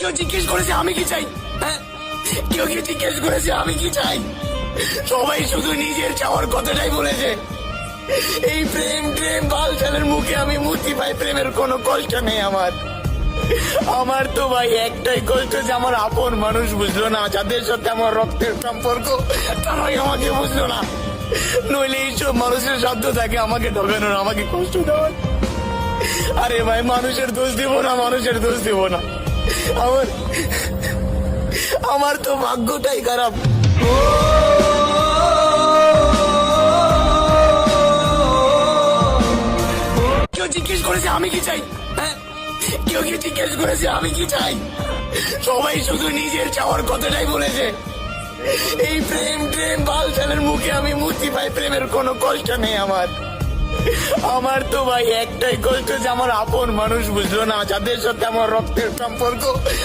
কেউ জিজ্ঞেস করেছে আমি কি চাই? হ্যাঁ, কেউ কি জিজ্ঞেস করেছে আমি কি চাই? সবাই শুধু নিজের চাওয়ার কথাটাই বলেছে। এই প্রেম প্রেম বালছালের মুখে আমি মুক্তি পাই। প্রেমের কোনো কষ্ট নেই আমার তো ভাই একটাই কষ্ট যে আমার আপন মানুষ বুঝলো না, যাদের সাথে আমার রক্তের সম্পর্ক তারাই আমাকে বুঝলো না। নইলে এইসব মানুষের সাধ্য থাকে আমাকে ঠকানোর, আমাকে কষ্ট দেওয়ার। আরে ভাই, মানুষের দোষ দিব না, মানুষের দোষ দিব না। আমার তো ভাগ্যটাই খারাপ। কেউ জিজ্ঞেস করেছে আমি কি চাই? হ্যাঁ, কেউ কি জিজ্ঞেস করেছে আমি কি চাই? সবাই শুধু নিজের চাওয়ার কথাটাই বলেছে। এই প্রেম প্রেম বালছালের মুখে আমি মুক্তি পাই। প্রেমের কোনো কষ্ট নেই আমার তো ভাই একটাই কষ্ট যে আমার আপন মানুষ বুঝলো না, যাদের সাথে আমার রক্তের সম্পর্ক